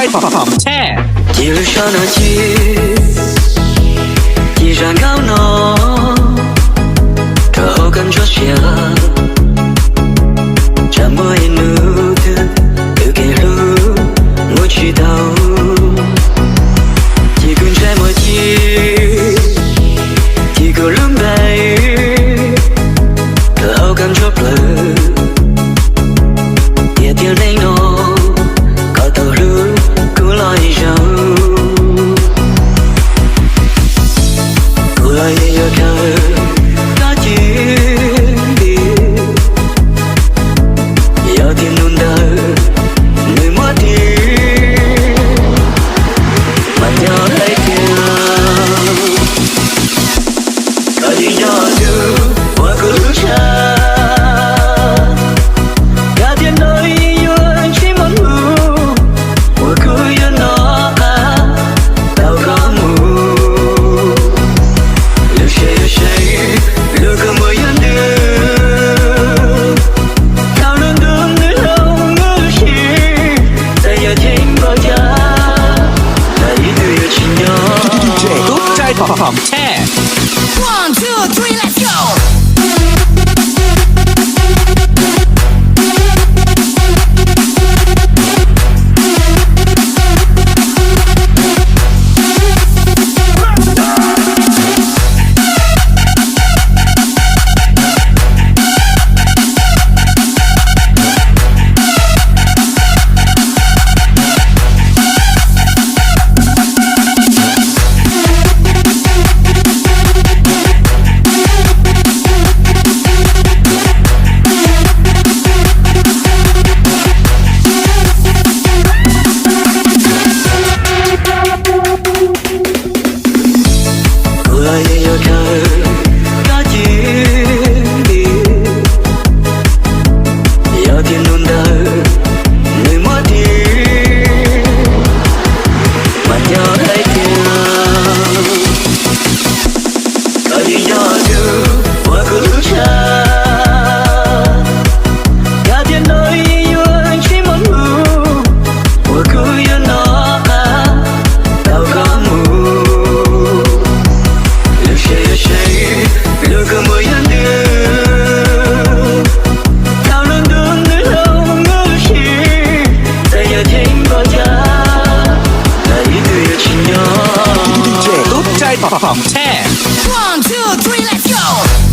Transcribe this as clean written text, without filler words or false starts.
ใจของแท้ 记录上那记，地上高浓，这后跟着写了，这么一路的又给路，我知道，提供这么记，提供冷白，这后跟着了，也点内容，搞到路，古老一首。也要看大地里，要天空的那么低，慢条海天，可以要的我不差，夏天的音乐去漫步，我可以拿到高木。如果我演的讨论的那种戏，再也听不见，那一对有情调。ตุ๊กใจของแท้ One, two, three, let's go! 也要看大地里，要天空的那么低，慢条海天，可以要的我不差，夏天的音乐去漫步，我可以拿到高木。如果我演的讨论的那种戏，再也听不见，那一对有情调。 ตุ๊กใจของแท้ One, two, three, let's go!